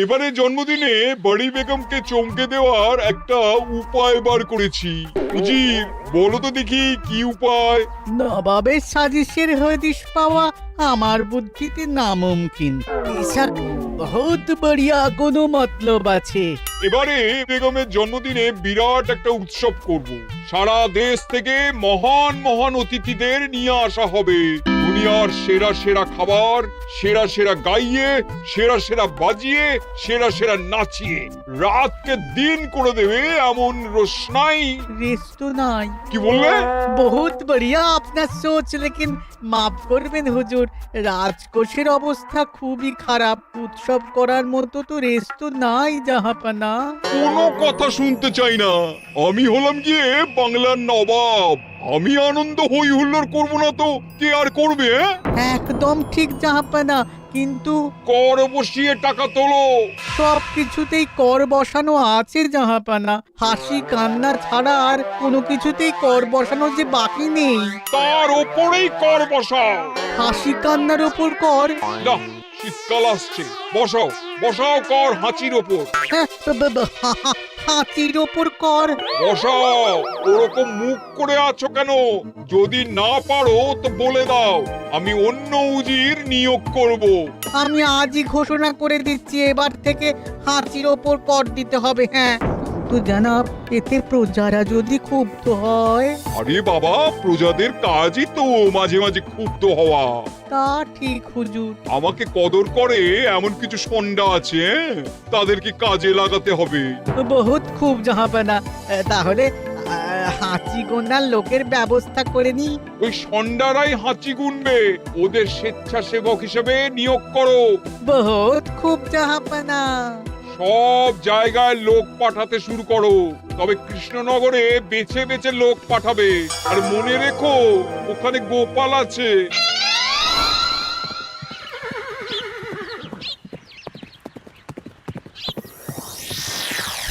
এবারে জন্মদিনে বড়ি বেগমকে চমকে দেওয়ার একটা উপায় বার করেছি। উজির, বলো তো দেখি কি উপায়? নবাবের সাজিশের হদিশ পাওয়া আমার বুদ্ধিতে নামুমকিন। বেশক বহুত বড়িয়া কোনো মতলব আছে। এবারে বেগমের জন্মদিনে বিরাট একটা উৎসব করব। সারা দেশ থেকে মহান মহান অতিথিদের নিয়ে আসা হবে। দুনিয়ার সেরা সেরা খাবার, সেরা সেরা গাইয়ে, সেরা সেরা বাজিয়ে, সেরা সেরা নাচিয়ে রাতকে দিন করে দেবে এমন রোশনাই। রেস্ট নাই। কি বললে? বহুত বড়িয়া আপনার সোচ, লেকিন মাফ করবেন হুজুর, রাজকোষের অবস্থা খুবই খারাপ। উৎসব করার মতো তো রেস্ট নাই জাহাপানা। কোনো কথা শুনতে চাই না। আমি হলাম গিয়ে বাংলার নবাব। আমি আনন্দ হই হুল্লোড় করবো না তো কে আর করবে? একদম ঠিক জাহাপানা, কিন্তু কর বসিয়ে টাকা তোলো। সব কিছুতেই কর বসানো আছে জাহাপানা। হাসি কান্না ছাড়া আর কোনো কিছুতেই কর বসানো যে বাকি নেই। তার ওপরেই কর বসাও। হাসি কান্নার ওপর কর? না, শীতকাল আসছে, বসাও বসাও কর হাঁচির ওপর। হ্যাঁ, হাতির ওপর কর? বসাও। ওরকম মুখ করে আছো কেন? যদি না পারো তো বলে দাও, আমি অন্য উজির নিয়োগ করব। আমি আজই ঘোষণা করে দিচ্ছি, এবার থেকে হাতির ওপর কর দিতে হবে। হ্যাঁ, তো জানাব, এতে প্রজারা যদি ক্ষুব্ধ হয়? আরে বাবা, প্রজাদের কাজই তো মাঝে মাঝে ক্ষুব্ধ হওয়া। তা ঠিক হুজুর। আমাকে কদর করে এমন কিছু সন্ডা আছে, তাদেরকে কাজে লাগাতে হবে। বহুত খুব জাহাপানা। তাহলে হাঁচি গোনার লোকের ব্যবস্থা করে নি। ওই সন্ডারাই হাঁচি গুনবে। ওদের স্বেচ্ছাসেবক হিসেবে নিয়োগ করো। বহুত খুব জাহাপানা। সব জায়গায় লোক পাঠাতে শুরু করো। তবে কৃষ্ণনগরে বেছে বেছে লোক পাঠাবে। আর মনে রেখো, ওখানে গোপাল আছে।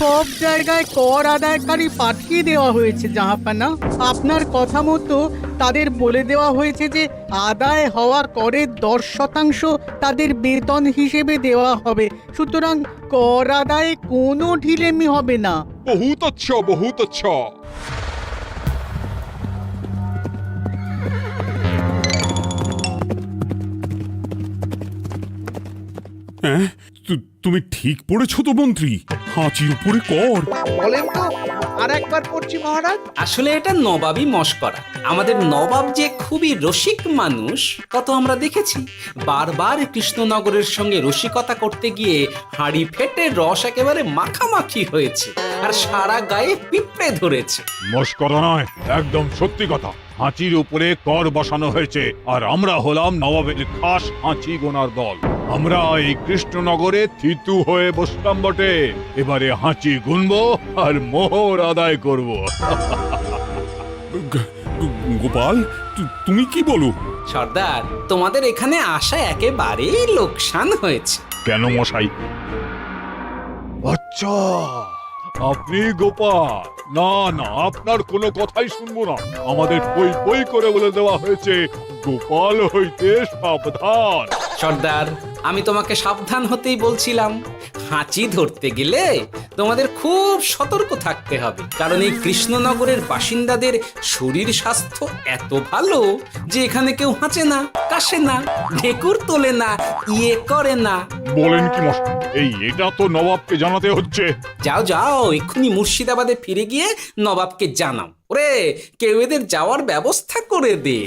সব জায়গায় কর আদায়কারী পাঠিয়ে দেওয়া হয়েছে জাহাপানা। আপনার কথা মতো তাদের বলে দেওয়া হয়েছে যে আদায় হওয়া করের 10% তাদের বেতন হিসেবে দেওয়া হবে। সুতরাং কর আদায়ে কোনো ঢিলেমি হবে না। বহুত আচ্ছা, বহুত আচ্ছা। হ্যাঁ, তুমি ঠিক পড়েছো তো মন্ত্রী? হাঁচির উপরে কর? বলেন তো, আর একবার পড়ছি মহারাজ। আসলে এটা নবাবই মশকরা। আমাদের নবাব যে খুবই রসিক মানুষ তা তো আমরা দেখেছি। বারবার কৃষ্ণনগরের সঙ্গে রসিকতা করতে গিয়ে হাঁড়ি ফেটে রস একেবারে মাখামাখি হয়েছে, আর সারা গায়ে পিঁপড়ে ধরেছে। মস্করা নয়, একদম সত্যি কথা। হাঁচির উপরে কর বসানো হয়েছে, আর আমরা হলাম নবাবের খাস হাঁচি গোনার দল। আমরা এই কৃষ্ণনগরে থিতু হয়ে বসলাম বটে। এবারে হাঁচি গুনবো আর মোহর আদায় করব। গোপাল, তুমি কি বলো? সর্দার, তোমাদের এখানে আসা একেবারেই লোকসান হয়েছে। কেন মশাই? আচ্ছা, আপনি গোপাল? না না, আপনার কোনো কথাই শুনবো না। আমাদের বই বই করে বলে দেওয়া হয়েছে, গোপাল হইতে সাবধান। সর্দার, আমি তোমাকে সাবধান হতেই বলছিলাম। হাঁচি ধরতে গেলে তোমাদের খুব সতর্ক থাকতে হবে, কারণ এই কৃষ্ণনগরের বাসিন্দাদের শরীর স্বাস্থ্য এত ভালো যে এখানে কেউ হাঁচে না, কাশে না, ঢেকুর তোলে না, ইয়ে করে না। বলেন কি মশাই? এটা তো নবাবকে জানাতে হচ্ছে। যাও যাও, এক্ষুনি মুর্শিদাবাদে ফিরে গিয়ে নবাবকে জানাও। ওরে, কেউ এদের যাওয়ার ব্যবস্থা করে দে।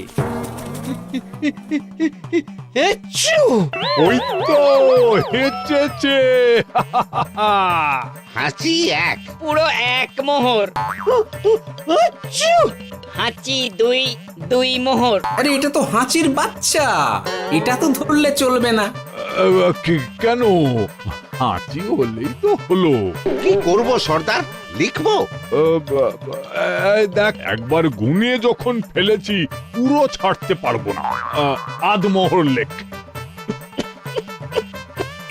ওই তো হেঁচেছে। হাঁচি এক, পুরো এক মোহর। হাঁচি দুই, দুই মোহর। আরে, এটা তো হাঁচির বাচ্চা, এটা তো ধরলে চলবে না। কেন? হাঁচি হলেই তো হলো। কি করব সর্দার? লিখবো? দেখ, একবার গুনে যখন ফেলেছি পুরো ছাড়তে পারবো না। আধমোহর লেখ।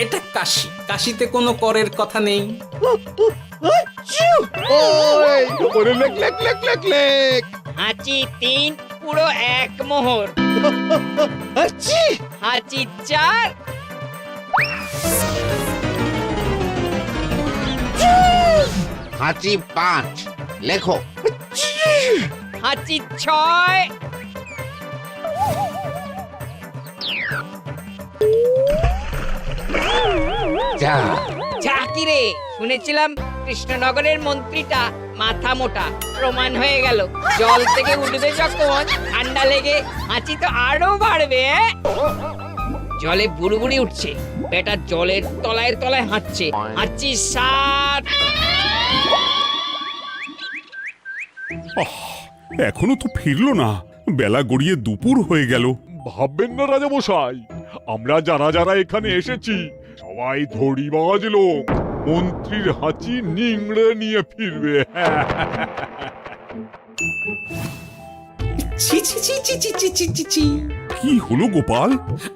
এটা কাশি, কাশিতে কোনো করের কথা নেই। ওরে লেখ লেখ লেখ লেখ লেখ। হাঁচি তিন, পুরো এক মোহর। হাঁচি চার। হাঁচি 5, লেখো। হাঁচি 6, যা, যা কি রে, শুনেছিলাম কৃষ্ণনগরের মন্ত্রীটা মাথা মোটা, প্রমাণ হয়ে গেল। জল থেকে উঠবে যখন ঠান্ডা লেগে হাঁচি তো আরো বাড়বে। জলে বুড়ুবুড়ি উঠছে, বেটা জলের তলায় তলায় হাঁটছে। হাঁচি 7। এখনো তো ফিরলো না, বেলা গড়িয়ে দুপুর হয়ে গেল। ভাববেন না রাজামশাই, আমরা যারা যারা এখানে এসেছি সবাই ধড়িবাজ লোক। মন্ত্রীর হাঁচি নিংড়ে নিয়ে ফিরবে। ছি ছি ছি ছি ছি ছি ছি ছি ছি। কি হলো গোপাল?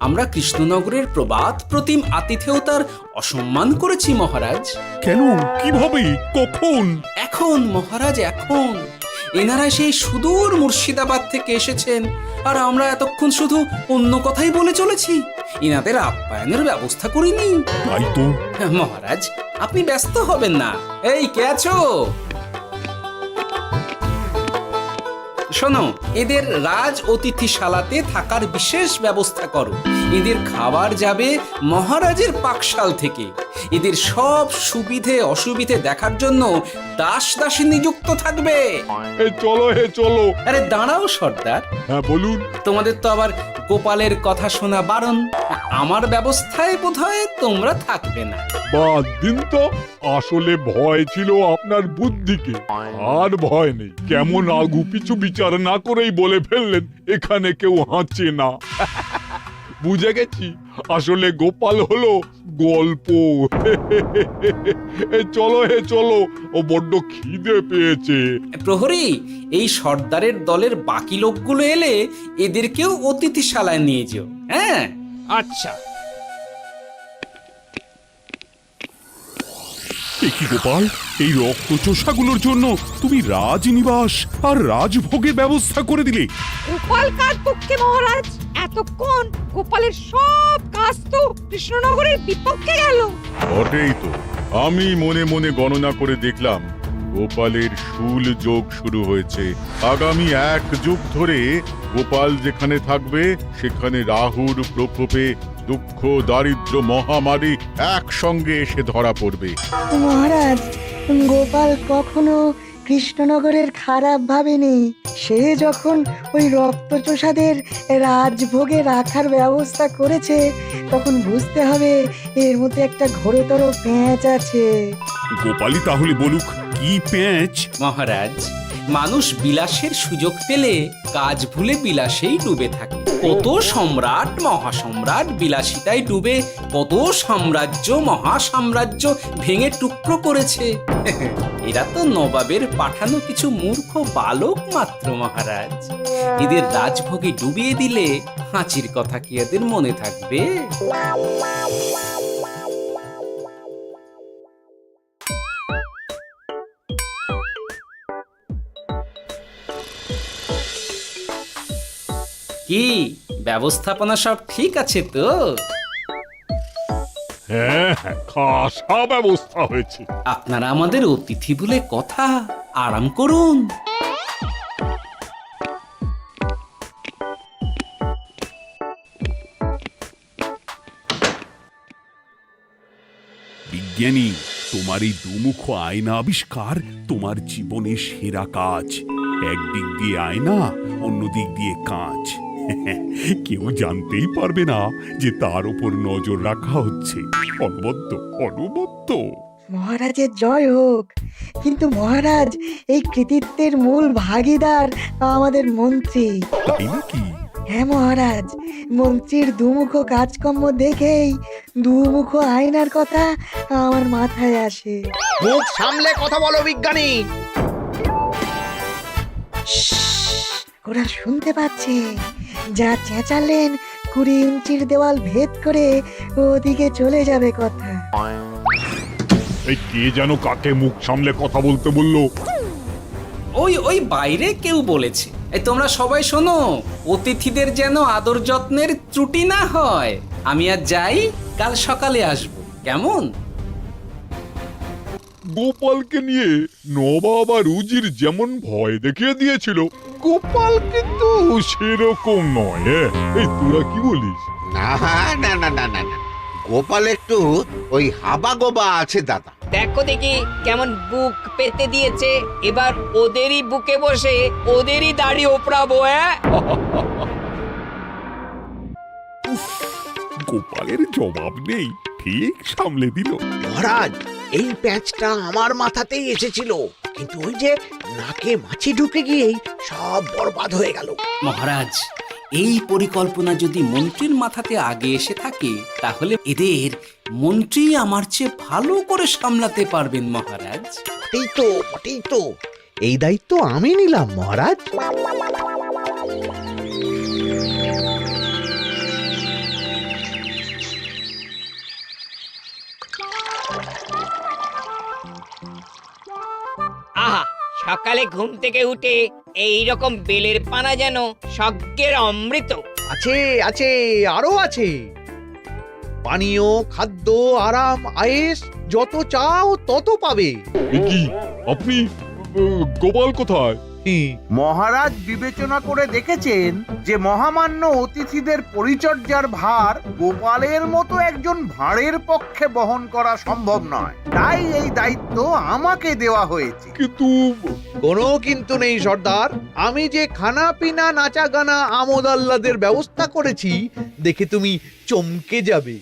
আমরা কৃষ্ণনগরের প্রবাদ প্রতিম আতিথেয়তার অসম্মান করেছি মহারাজ। কেন? কিভাবে? কখন? এখন মহারাজ, এখন এনারা সেই সুদূর মুর্শিদাবাদ থেকে এসেছেন, আর আমরা এতক্ষণ শুধু অন্য কথাই বলে চলেছি, এনাদের আপ্যায়নের ব্যবস্থা করিনি। তাই তো। মহারাজ, আপনি ব্যস্ত হবেন না। এই কে আছো? শোনো, এদের রাজ অতিথিশালাতে থাকার বিশেষ ব্যবস্থা করো। এদের খাবার যাবে মহারাজের পাকশাল থেকে। এদের সব সুবিধে অসুবিধে দেখার জন্য দাস দাসী নিযুক্ত থাকবে। চলো হে চলো। আরে দাঁড়াও সর্দার, হ্যাঁ বলুন। তোমাদের তো আবার গোপালের কথা শোনা বারণ। আমার ব্যবস্থায় বোধহয় তোমরা থাকবে না। বাদ দিন তো, আসলে ভয় ছিল আপনার বুদ্ধিকে, আর ভয় নেই। কেমন আগু পিছু বিচার না করেই বলে ফেললেন এখানে কেউ হাঁচে না। বুঝে গেছি, আসলে গোপাল হলো গল্প। চলো হে চলো, ও বড্ড খিদে পেয়েছে। প্রহরী, এই সর্দারের দলের বাকি লোকগুলো এলে এদেরকেও অতিথিশালায় নিয়ে যেও। হ্যাঁ, আচ্ছা। এ কি গোপাল, এই রক্তচোষাগুলোর জন্য তুমি রাজনিবাস আর রাজভোগের ব্যবস্থা করে দিলে? গোপাল কার পক্ষে মহারাজ? এতক্ষণ গোপালের সব কাজ তো কৃষ্ণনগরের বিপক্ষে গেল। বটেই তো, আমি মনে মনে গণনা করে দেখলাম গোপালের শুল যোগ শুরু হয়েছে। আগামী 1 যুগ ধরে গোপাল যেখানে থাকবে সেখানে রাহুর প্রকোপে দুঃখ দারিদ্র মহামারী একসঙ্গে এসে ধরা পড়বে। মহারাজ, গোপাল কখনো কৃষ্ণনগরের খারাপ ভাবেনি। সে যখন ওই রক্তচোষাদের রাজভোগে রাখার ব্যবস্থা করেছে, তখন বুঝতে হবে এর মধ্যে একটা ঘোরতর পেঁচ আছে। গোপালই তাহলে বলুক, কি পেঁচ? মহারাজ, মানুষ বিলাসের সুযোগ পেলে কাজ ভুলে বিলাসেই ডুবে থাকে। কত সম্রাট মহাসম্রাট বিলাসিতায় ডুবে কত সাম্রাজ্য মহাসাম্রাজ্য ভেঙে টুকরো করেছে। এরা তো নবাবের পাঠানো কিছু মূর্খ বালক মাত্র মহারাজ। এদের রাজভোগে ডুবিয়ে দিলে হাঁচির কথা কি এদের মনে থাকবে? কি ব্যবস্থাপনা সব ঠিক আছে তো? হ্যাঁ হ্যাঁ, খাসা ব্যবস্থা হয়েছে। আপনারা আমাদের অতিথি বলে কথা, আরাম করুন। বিজ্ঞানী, তোমার এই দুমুখ আয়না আবিষ্কার তোমার জীবনের সেরা কাজ। একদিক দিয়ে আয়না, অন্য দিক দিয়ে কাঁচ। কেউ জানতেই পারবে না যে তার উপর নজর রাখা হচ্ছে। অনবদ্য অনবদ্য। মহারাজের জয় হোক। কিন্তু মহারাজ, এই কৃতিত্বের মূল ভাগীদার আমাদের মন্ত্রী। তাই নাকি? হ্যাঁ মহারাজ, মন্ত্রীর দুমুখো কাজকর্ম দেখেই দুমুখ আয়নার কথা আমার মাথায় আসে। মুখ সামলে কথা বলো বিজ্ঞানী। ওরা শুনতে পাচ্ছে। যা চেঁচালেন 20 ইঞ্চির দেওয়াল ভেদ করে ওদিকে চলে যাবে কথা। এই কে যেন কাকে মুখ সামলে কথা বলতে বললো? ওই ওই বাইরে কেউ বলেছে। এই তোমরা সবাই শোনো, অতিথিদের যেন আদর যত্নের ত্রুটি না হয়। আমি আর যাই, কাল সকালে আসবো, কেমন? গোপালকে নিয়ে নবাব আর উজির যেমন ভয় দেখিয়ে দিয়েছিল, গোপাল কিন্তু সেরকম নয়। এই তোরা কি বলিস? না না না না না না, গোপাল একটু ওই হাবা গোবা আছে দাদা। দেখো দেখি কেমন বুক পেতে দিয়েছে, এবার ওদেরই বুকে বসে ওদেরই দাড়ি ওপরাবো। গোপালের জবাব নেই, ঠিক সামলে দিল। মহারাজ, এই প্যাঁচটা আমার মাথাতেই এসেছিল, কিন্তু ওই যে নাকে মাছি ঢুকে গিয়েই সব বরবাদ হয়ে গেল। মহারাজ, এই পরিকল্পনা যদি মন্ত্রীর মাথাতে আগে এসে থাকে, তাহলে এদের মন্ত্রী আমার চেয়ে ভালো করে সামলাতে পারবেন মহারাজ। বটেই তো, এই দায়িত্ব আমি নিলাম মহারাজ। আহা, সকালে ঘুম থেকে উঠে এই রকম বেলের পানা যেন স্বর্গের অমৃত। আছে আছে, আরো আছে। পানীয়, খাদ্য, আরাম, আয়েশ, যত চাও তত পাবে। এ কি, আপনি গোপাল কোথায়? মহারাজ বিবেচনা করে দেখেছেন যে মহামান্য অতিথিদের পরিচর্যার ভার গোপালের মতো একজন ভাঁড়ের পক্ষে বহন করা সম্ভব নয়, তাই এই দায়িত্ব আমাকে দেওয়া হয়েছে। কিন্তু কোনো কিন্তু নেই সর্দার, আমি যে খানা পিনা নাচা গানা আমোদ আহ্লাদের ব্যবস্থা করেছি দেখে তুমি চমকে যাবে।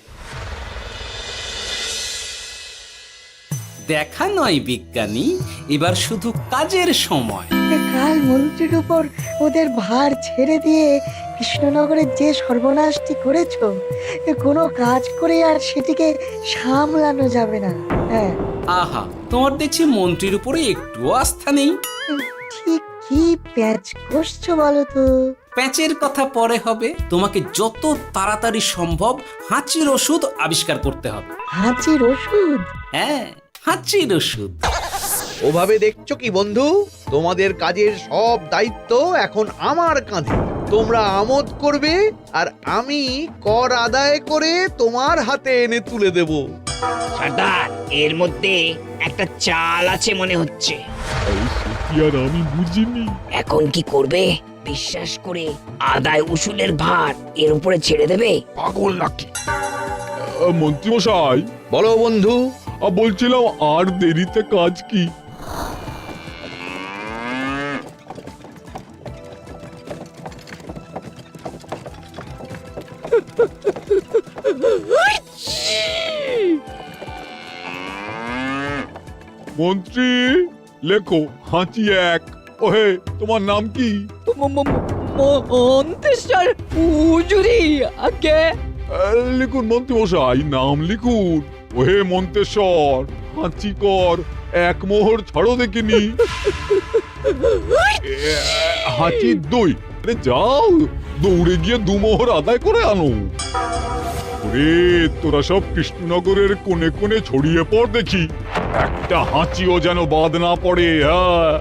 দেখা নয় বিজ্ঞানী, এবার শুধু কাজের সময়। কাল মন্ত্রীর উপর ওদের ভার ছেড়ে দিয়ে কৃষ্ণনগরের যে সর্বনাশটি করেছো, কোনো কাজ করে আর সেটিকে সামলানো যাবে না। হ্যাঁ, আহা, তোমার দেখছি মন্ত্রীর উপরে একটুও আস্থা নেই। ঠিক কি প্যাচ করছো বলো তো? প্যাচের কথা পরে হবে, তোমাকে যত তাড়াতাড়ি সম্ভব হাঁচির ওষুধ আবিষ্কার করতে হবে। হাঁচির ওষুধ? হ্যাঁ, হাঁচির ওষুধ। ওভাবে দেখছো কি বন্ধু, তোমাদের কাজের সব দায়িত্ব এখন আমার কাঁধে। তোমরা আমোদ করবে আর আমি কর আদায় করে তোমার হাতে এনে তুলে দেব। সর্দার, এর মধ্যে একটা চাল আছে মনে হচ্ছে। কি আর আমি বুঝিনি। এখন কি করবে? বিশ্বাস করে আদায় উসুলের ভার এর উপরে ছেড়ে দেবে? পাগল নাকি? মন্ত্রীমশাই, বলো বন্ধু। বলছিলাম আর দেরিতে কাজ কি? মন্ত্রী, লেখো হাঁচি এক। ওহে, তোমার নাম কি? মন্ত্রেশ্বর হুজুরি আগে। লিখুন মন্ত্রীমশাই, নাম লিখুন। ওহে মন্তেশ্বর, হাঁচি কর, এক মোহর ছাড়ো দেখিনি। হাঁচি দুই। আরে যাও, দৌড়ে গিয়ে দু মোহর আদায় করে আনো। ওরে, তোরা সব কৃষ্ণনগরের কোণে কোণে ছড়িয়ে পড় দেখি, একটা হাঁচিও যেন বাদ না পড়ে। হ্যাঁ,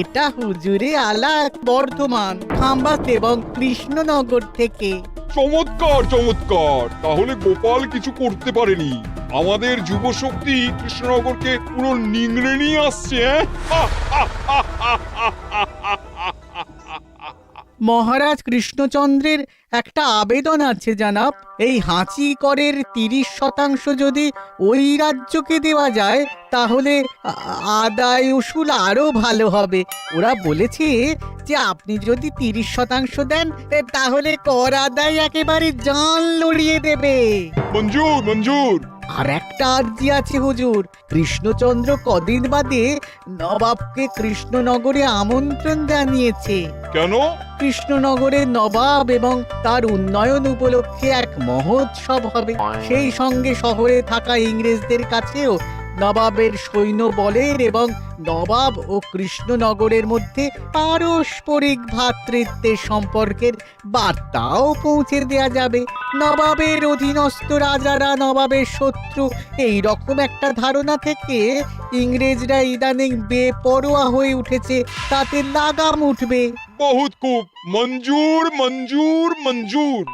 এটা হুজুরে আলাক বর্ধমান, খাম্বাত এবং কৃষ্ণনগর থেকে। চমৎকার চমৎকার। তাহলে গোপাল কিছু করতে পারেনি, আমাদের যুব শক্তি কৃষ্ণনগরকে পুরো নিংড়ে নিয়ে আসছে। মহারাজ কৃষ্ণচন্দ্রের একটা আবেদন আছে জানাব। এই হাঁচি করের 30% যদি ওই রাজ্যকে দেওয়া যায়, তাহলে আদায় উসুল আরো ভালো হবে। ওরা বলেছে যে আপনি যদি 30% দেন, তাহলে কর আদায় একেবারে জান লড়িয়ে দেবে। মঞ্জুর মঞ্জুর। আর একটা আর্জি আছে হুজুর, কৃষ্ণচন্দ্র কদিন বাদে নবাবকে কৃষ্ণনগরে আমন্ত্রণ জানিয়েছে। কেন? কৃষ্ণনগরের নবাব এবং তার উন্নয়ন উপলক্ষে এক মহোৎসব হবে। সেই সঙ্গে শহরে থাকা ইংরেজদের কাছেও নবাবের সৈন্য বলের এবং নবাব ও কৃষ্ণনগরের মধ্যে পারস্পরিক ভ্রাতৃত্বের সম্পর্কের বার্তাও পৌঁছে দেয়া যাবে। নবাবের অধীনস্থ রাজারা নবাবের শত্রু, এই রকম একটা ধারণা থেকে ইংরেজরা ইদানিং বেপরোয়া হয়ে উঠেছে, তাতে লাগাম উঠবে। বহুত খুব মঞ্জুর মঞ্জুর মঞ্জুর।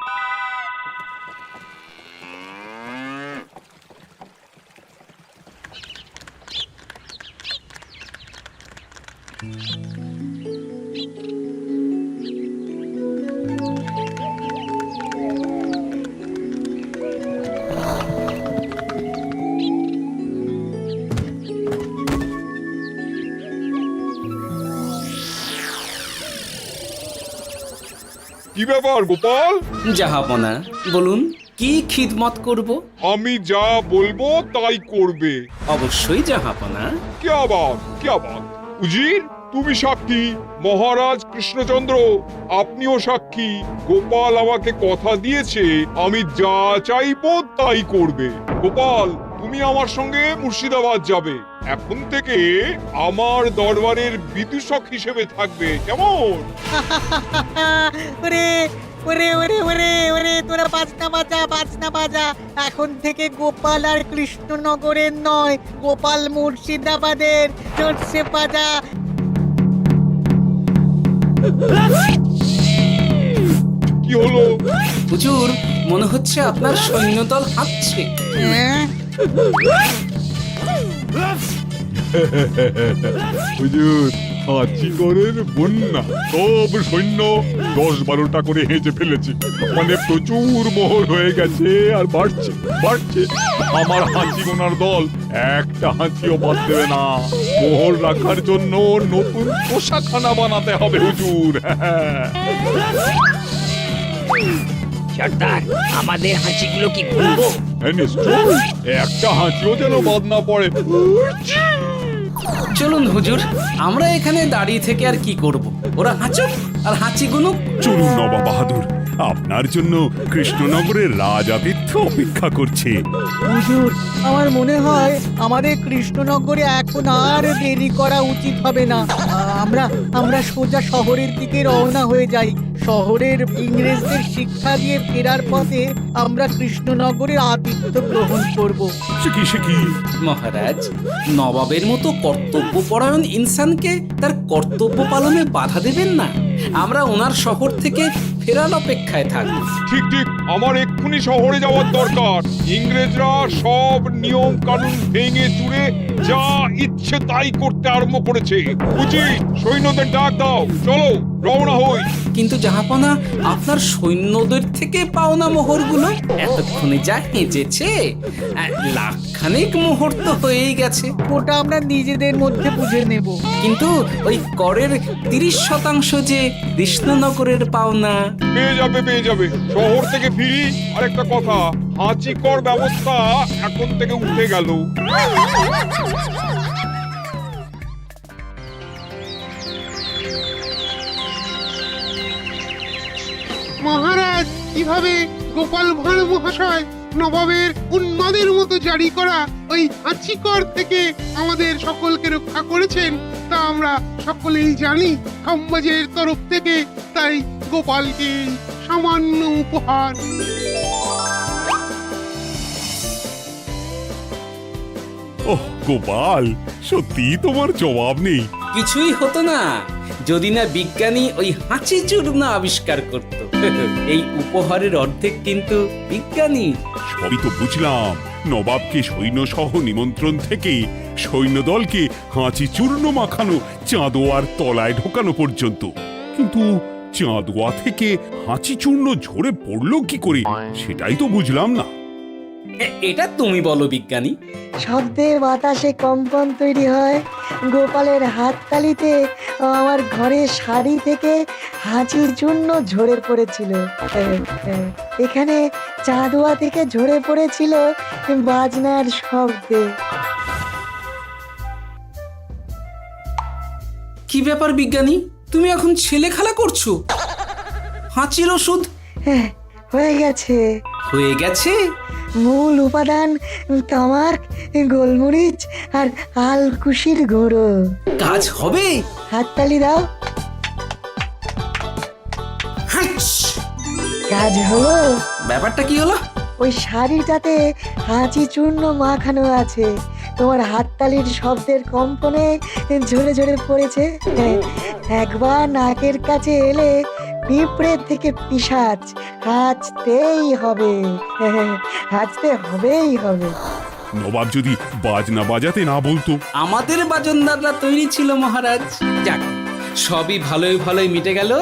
কি ব্যাপার গোপাল? জাহাপনা বলুন, কি খিদমত করব? আমি যা বলবো তাই করবে। অবশ্যই জাহাপনা। क्या बात উজির, তুমি সাক্ষী, মহারাজ কৃষ্ণচন্দ্র আপনিও সাক্ষী। গোপাল আমাকে কথা দিয়েছে আমি যা চাইবো তাই করবে। গোপাল, তুমি আমার সঙ্গে মুর্শিদাবাদ যাবে। এখন থেকে আমার দরবারের বিদূষক হিসেবে থাকবে, কেমন? ওরে ওরে ওরে ওরে ওরে তোরা বাজনা বাজা। এখন থেকে গোপাল আর কৃষ্ণনগরের নয়, গোপাল মুর্শিদাবাদের। জোরসে বাজা। কি হলো? হুজুর, মনে হচ্ছে আপনার সৈন্যদল হাঁটছে। হ্যাঁ? হুজুর, হাঁচিগড়ের বন্যা সব সৈন্য 10-12টা করে হেঁচে ফেলেছে। মানে প্রচুর মোহর হয়ে গেছে আর বাড়ছে বাড়ছে। আমার হাঁচি গোনার দল একটা হাঁচিও বাদ দেবে না। মোহর রাখার জন্য নতুন পোশাকখানা বানাতে হবে হুজুর। সর্দার, আমাদের হাঁচিগুলো কি খুলবো? হ্যাঁ, নিশ্চয়ই। একটা হাঁচিও যেন বাদ না পড়ে। চলুন হুজুর, আমরা এখানে দাঁড়িয়ে থেকে আর কি করব? ওরা হাঁচুক আর হাঁচি গুনুক। চলুন নবাব বাহাদুর, আপনার জন্য কৃষ্ণনগরের রাজাতিথ্য অপেক্ষা করছে। হুজুর, আমার মনে হয় আমাদের কৃষ্ণনগরে এখন আর দেরি করা উচিত হবে না। আমরা সোজা শহরের দিকে রওনা হয়ে যাই। শহরের ইংরেজদের শিক্ষা দিয়ে ফেরার পথে আমরা কৃষ্ণনগরের আতিথ্য গ্রহণ করব। সে কি? মহারাজ, নবাবের মতো কর্তব্যপরায়ণ ইনসানকে তার কর্তব্য পালনে বাধা দেবেন না। আমরা ওনার শহর থেকে ফেরার অপেক্ষায় থাকবো। ঠিক আমার এক্ষুনি শহরে যাওয়ার দরকার। ইংরেজরা সব নিয়ম কানুন ভেঙে চুরে যা ইচ্ছে তাই করতে আরম্ভ করেছে। উচিত সৈন্যদের ডাক দাও, চলো রওনা হই। কিন্তু জাহাপনা, আপনার সৈন্যদের থেকে পাওনা মোহরগুলো এতক্ষণে যা হেঁচেছে, লাখখানেক মোহর তো হয়েই গেছে। ওটা আমরা নিজেদের মধ্যে বুঝে নেব। কিন্তু ওই করের 30% যে কৃষ্ণনগরের পাওনা। পেয়ে যাবে। শহর থেকে ফিরি আর একটা কথা, হাঁচি কর ব্যবস্থা এখন থেকে উঠে গেল। মহারাজ, কিভাবে গোপাল ভাঁড় মহাশয় নবাবের উন্মাদের মতো জারি করা ওই হাঁচিকর থেকে আমাদের সকলকে রক্ষা করেছেন তা আমরা সকলেই জানি। খাম্বাজের তরফ থেকে তাই গোপালকে সামান্য উপহার। ওহ গোপাল, সত্যি তোমার জবাব নেই। কিছুই হতো না যদি না বিজ্ঞানী ওই হাঁচি চূর্ণ আবিষ্কার করত। এই উপহারের অর্ধেক কিন্তু বিজ্ঞানী। সবই তো বুঝলাম, নবাবকে সৈন্য সহ নিমন্ত্রণ থেকে সৈন্যদলকে হাঁচি চূর্ণ মাখানো, চাঁদোয়ার তলায় ঢোকানো পর্যন্ত। কিন্তু চাঁদোয়া থেকে হাঁচি চূর্ণ ঝরে পড়লো কি করে, সেটাই তো বুঝলাম না। এটা তুমি বলো বিজ্ঞানী। শব্দে বাতাসে কম্পন তৈরি হয়। গোপালের হাততালিতে আমার ঘরের শাড়ি থেকে হাঁচির জন্য ঝরে পড়েছিল। এখানে চাঁদোয়া থেকে ঝরে পড়েছিল বাজনার শব্দে। কি ব্যাপার বিজ্ঞানী, তুমি এখন ছেলে খেলা করছো? হাঁচির ওষুধ হয়ে গেছে। হয়ে গেছে? মূল উপাদান তামাক, গোলমরিচ আর আলকুশির গুঁড়ো। কাজ হবে? হাততালি দাও। কাজ হলো। ব্যাপারটা কি হলো? ওই শাড়িটাতে হাঁচি চূর্ণ মাখানো আছে। তোমার হাততালির শব্দের কম্পনে ঝরে ঝরে পড়েছে। একবার নাকের কাছে এলে পিঁপড়ের থেকে পিশাচ হাঁচতেই হবে, হাঁচতে হবেই হবে। নবাব যদি বাজনা বাজাতে না বলতো। আমাদের বাজনদাররা তৈরি ছিল মহারাজ। যাক, সবই ভালোই ভালোই মিটে গেল।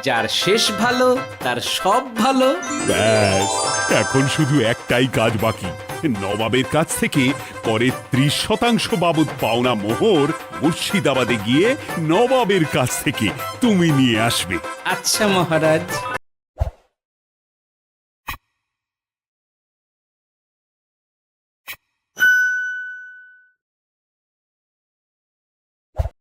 যার শেষ ভালো তার সব ভালো। ব্যাস, এখন শুধু একটাই কাজ বাকি। নবাবের কাছ থেকে করের 30% বাবদ পাওনা মোহর মুর্শিদাবাদে গিয়ে নবাবের কাছ থেকে তুমি নিয়ে আসবে। আচ্ছা মহারাজ।